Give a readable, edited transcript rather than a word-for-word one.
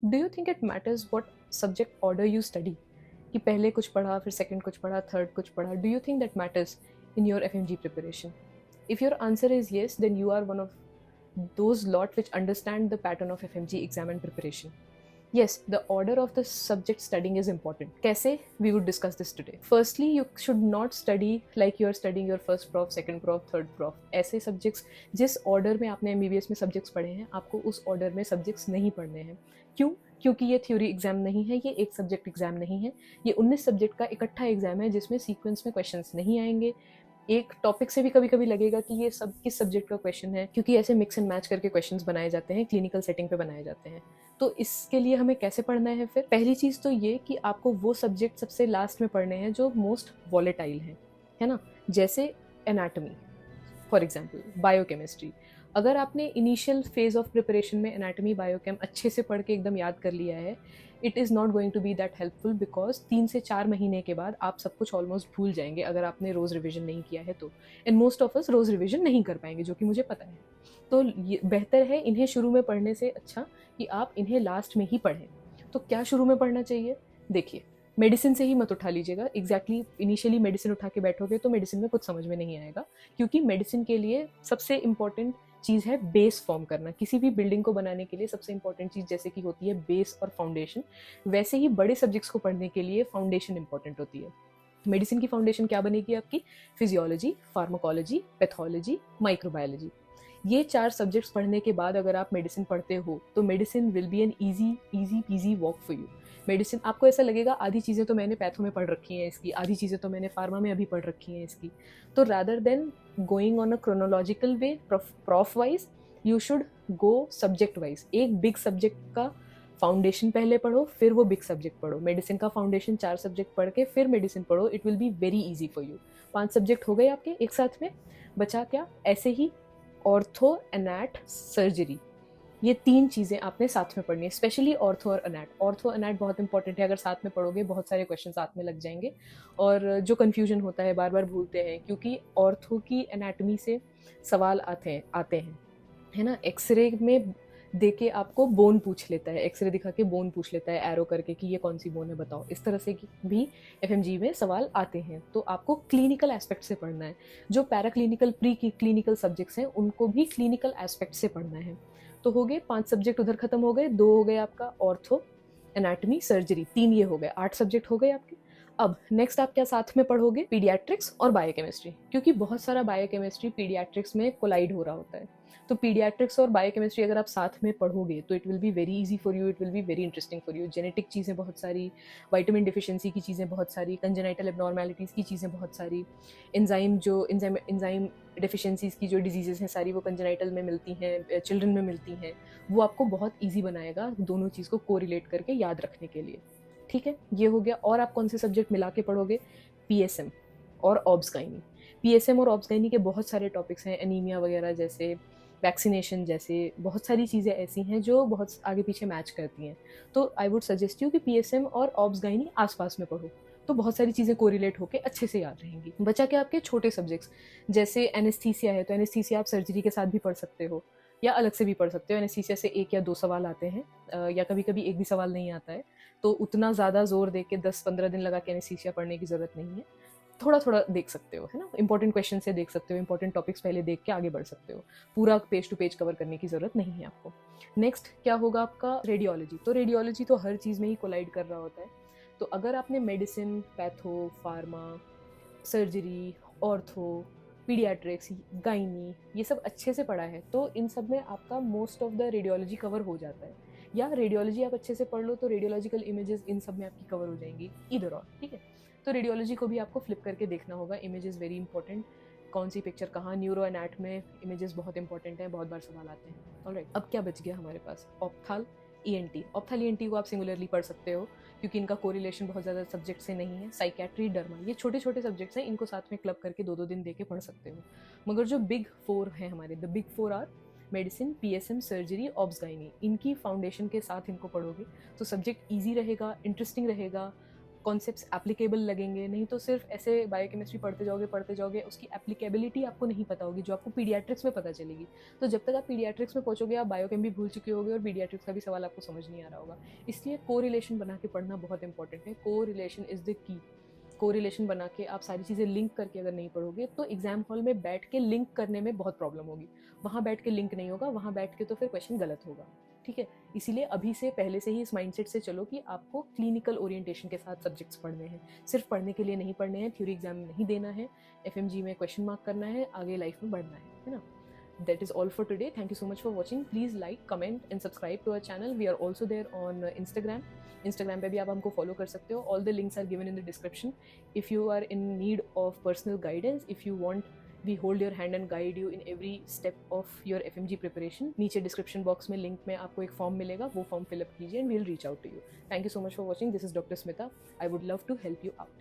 Do you think it matters what subject order you study? कि पहले कुछ पढ़ा, फिर सेकंड कुछ पढ़ा, थर्ड कुछ पढ़ा. Do you think that matters in your FMG preparation? If your answer is yes, then you are one of those lot which understand the pattern of FMG exam and preparation. Yes, the order of the subject studying is important. कैसे? We would discuss this today. Firstly, you should not study like you are studying your first prof, second prof, third prof. ऐसे subjects जिस order में आपने MBBS में subjects पढ़े हैं, आपको उस order में subjects नहीं पढ़ने हैं. क्यों? क्योंकि ये थ्योरी एग्जाम नहीं है, ये एक सब्जेक्ट एग्जाम नहीं है, ये 19 सब्जेक्ट का इकट्ठा एग्जाम है जिसमें सीक्वेंस में क्वेश्चंस नहीं आएंगे. एक टॉपिक से भी कभी कभी लगेगा कि ये सब किस सब्जेक्ट का क्वेश्चन है, क्योंकि ऐसे मिक्स एंड मैच करके क्वेश्चंस बनाए जाते हैं, क्लिनिकल सेटिंग पे बनाए जाते हैं. तो इसके लिए हमें कैसे पढ़ना है? फिर पहली चीज़ तो ये कि आपको वो सब्जेक्ट सबसे लास्ट में पढ़ने हैं जो मोस्ट वॉलेटाइल हैं, है ना. जैसे एनाटमी, फॉर एग्जाम्पल बायोकेमिस्ट्री. अगर आपने इनिशियल फेज ऑफ प्रिपरेशन में एनाटमी बायोकेम अच्छे से पढ़ के एकदम याद कर लिया है, it is not going to be that helpful, because 3 से 4 महीने के बाद आप सब कुछ ऑलमोस्ट भूल जाएंगे अगर आपने रोज़ रिविजन नहीं किया है तो. एंड मोस्ट ऑफ अस रोज़ रिविजन नहीं कर पाएंगे, जो कि मुझे पता है. तो ये बेहतर है इन्हें शुरू में पढ़ने से अच्छा कि आप इन्हें लास्ट में ही पढ़ें. तो क्या शुरू में पढ़ना चाहिए? देखिए, मेडिसिन से ही मत उठा लीजिएगा. एग्जैक्टली इनिशियली मेडिसिन उठा के बैठोगे तो मेडिसिन में कुछ समझ में नहीं आएगा, क्योंकि मेडिसिन के लिए सबसे इम्पॉर्टेंट चीज़ है बेस फॉर्म करना. किसी भी बिल्डिंग को बनाने के लिए सबसे इंपॉर्टेंट चीज़ जैसे कि होती है बेस और फाउंडेशन, वैसे ही बड़े सब्जेक्ट्स को पढ़ने के लिए फाउंडेशन इंपॉर्टेंट होती है. मेडिसिन की फाउंडेशन क्या बनेगी आपकी? Physiology, pharmacology, pathology, microbiology. ये 4 सब्जेक्ट्स पढ़ने के बाद अगर आप मेडिसिन पढ़ते हो तो medicine will be an easy PG walk for you. Medicine आपको ऐसा लगेगा आधी चीज़ें तो मैंने पैथो में पढ़ रखी हैं इसकी, आधी चीज़ें तो मैंने फार्मा में अभी पढ़ रखी हैं इसकी. तो rather than going on a chronological way prof wise, you should go subject wise. एक बिग सब्जेक्ट का फाउंडेशन पहले पढ़ो, फिर वो बिग सब्जेक्ट पढ़ो. मेडिसिन का फाउंडेशन 4 सब्जेक्ट पढ़ के फिर मेडिसिन पढ़ो. It will be very easy for you. 5 subject हो गए आपके एक साथ में. बचा क्या? ऐसे ही ऑर्थो, एनैट, सर्जरी, ये 3 चीज़ें आपने साथ में पढ़नी है. स्पेशली ऑर्थो और एनैट. ऑर्थो एनैट बहुत इंपॉर्टेंट है. अगर साथ में पढ़ोगे बहुत सारे क्वेश्चन साथ में लग जाएंगे. और जो कन्फ्यूजन होता है, बार बार भूलते हैं, क्योंकि ऑर्थो की एनाटमी से सवाल आते हैं, है ना. एक्सरे में देके आपको बोन पूछ लेता है, एक्सरे दिखा के बोन पूछ लेता है एरो करके कि ये कौन सी बोन है बताओ. इस तरह से भी एफएमजी में सवाल आते हैं. तो आपको क्लिनिकल एस्पेक्ट से पढ़ना है. जो para clinical, pre clinical subjects हैं उनको भी क्लिनिकल एस्पेक्ट से पढ़ना है. तो हो गए 5 सब्जेक्ट, उधर खत्म हो गए. 2 हो गए आपका ऑर्थो, एनाटमी, सर्जरी. 3 ये हो गए, 8 सब्जेक्ट हो गए आपके. अब नेक्स्ट आप क्या साथ में पढ़ोगे? पीडियाट्रिक्स और बायोकेमिस्ट्री, क्योंकि बहुत सारा बायोकेमिस्ट्री पीडियाट्रिक्स में कोलाइड हो रहा होता है. तो पीडियाट्रिक्स और बायोकेमिस्ट्री अगर आप साथ में पढ़ोगे तो it will be very easy for you, it will be very interesting for you. Genetic चीज़ें बहुत सारी, विटामिन डिफिशिएंसी की चीज़ें बहुत सारी, कंजेनाइटल एबनॉर्मेलिटीज़ की चीज़ें बहुत सारी, एंजाइम डिफिशिएंसीज की जो डिजीजेस हैं सारी वो कंजेनाइटल में मिलती हैं, चिल्ड्रन में मिलती हैं. वो आपको बहुत ईजी बनाएगा दोनों चीज़ को कोरिलेट करके याद रखने के लिए. ठीक है, ये हो गया. और आप कौन से सब्जेक्ट मिला के पढ़ोगे? पीएसएम और ऑब्सगाइनी. पीएसएम और ऑब्सगाइनी के बहुत सारे टॉपिक्स हैं, एनीमिया वगैरह जैसे, वैक्सीनेशन जैसे, बहुत सारी चीज़ें ऐसी हैं जो बहुत आगे पीछे मैच करती हैं. तो आई वुड सजेस्ट यू कि पीएसएम और ऑब्सगाइनी आसपास में पढ़ो, तो बहुत सारी चीज़ें कोरिलेट होकर अच्छे से याद रहेंगी. बचा के आपके छोटे सब्जेक्ट्स, जैसे एनेस्थीसिया है तो एनेस्थीसिया आप सर्जरी के साथ भी पढ़ सकते हो या अलग से भी पढ़ सकते हो. एनेस्थीसिया से 1 या 2 सवाल आते हैं, या कभी कभी एक भी सवाल नहीं आता है. तो उतना ज़्यादा जोर दे के 10-15 दिन लगा के एनेस्थीसिया पढ़ने की ज़रूरत नहीं है. थोड़ा थोड़ा देख सकते हो, है ना. इंपॉर्टेंट क्वेश्चन से देख सकते हो, इंपॉर्टेंट टॉपिक्स पहले देख के आगे बढ़ सकते हो. पूरा पेज टू पेज कवर करने की ज़रूरत नहीं है आपको. नेक्स्ट क्या होगा आपका? रेडियोलॉजी. तो रेडियोलॉजी तो हर चीज़ में ही कोलाइड कर रहा होता है. तो अगर आपने medicine, patho, pharma, surgery, ortho, paediatrics, gynae ये सब अच्छे से पढ़ा है तो इन सब में आपका most of the radiology cover हो जाता है. या रेडियोलॉजी आप अच्छे से पढ़ लो तो रेडियोलॉजिकल इमेजेस इन सब में आपकी कवर हो जाएंगी, इधर और. ठीक है, तो रेडियोलॉजी को भी आपको फ्लिप करके देखना होगा. इमेजेस वेरी इंपॉर्टेंट, कौन सी पिक्चर कहाँ. न्यूरो एनाट में इमेजेस बहुत इंपॉर्टेंट है, बहुत बार सवाल आते हैं. ऑलराइट, अब क्या बच गया हमारे पास? ऑप्थाल, ईएनटी. ऑप्थाल ईएनटी को आप सिमिलरली पढ़ सकते हो क्योंकि इनका कोरिलेशन बहुत ज़्यादा सब्जेक्ट से नहीं है. साइकेट्री, डर्मा, ये छोटे छोटे सब्जेक्ट्स हैं, इनको साथ में क्लब करके 2-2 दिन दे के पढ़ सकते हो. मगर जो बिग 4 हैं हमारे, the big 4 are medicine, PSM, surgery, obs gynae. इनकी फाउंडेशन के साथ इनको पढ़ोगे तो सब्जेक्ट ईजी रहेगा, इंटरेस्टिंग रहेगा, कॉन्सेप्ट्स एप्लीकेबल लगेंगे, नहीं तो सिर्फ ऐसे बायोकेमिस्ट्री पढ़ते जाओगे, उसकी एप्लीकेबिलिटी आपको नहीं पता होगी जो आपको पीडियाट्रिक्स में पता चलेगी। तो जब तक आप पीडियाट्रिक्स में पहुंचोगे आप बायोकेम भी भूल चुके होगे और पीडियाट्रिक्स का भी सवाल आपको समझ नहीं आ रहा होगा। इसलिए कोरिलेशन बना के पढ़ना बहुत इंपॉर्टेंट है। Correlation is the key. Correlation बना के आप सारी चीज़ें लिंक करके अगर नहीं पढ़ोगे तो एग्जाम हॉल में बैठ के लिंक करने में बहुत प्रॉब्लम होगी। वहाँ बैठ के लिंक नहीं होगा, वहाँ बैठ के तो फिर क्वेश्चन गलत होगा। ठीक है, इसीलिए अभी से पहले से ही इस माइंडसेट से चलो कि आपको क्लिनिकल ओरिएंटेशन के साथ सब्जेक्ट्स पढ़ने हैं। सिर्फ पढ़ने के लिए नहीं पढ़ने हैं, थ्योरी एग्जाम नहीं देना है, एफएमजी में क्वेश्चन मार्क करना है, आगे लाइफ में बढ़ना है ना। That is all for today. Thank you so much for watching. Please like, comment and subscribe to our channel. We are also there on Instagram. Instagram पे भी आप हमको follow कर सकते हो. All the links are given in the description. If you are in need of personal guidance, if you want, we hold your hand and guide you in every step of your FMG preparation. नीचे description box में link में आपको एक form मिलेगा, वो form fill up कीजिए and we'll reach out to you. Thank you so much for watching. This is Dr. Smita. I would love to help you out.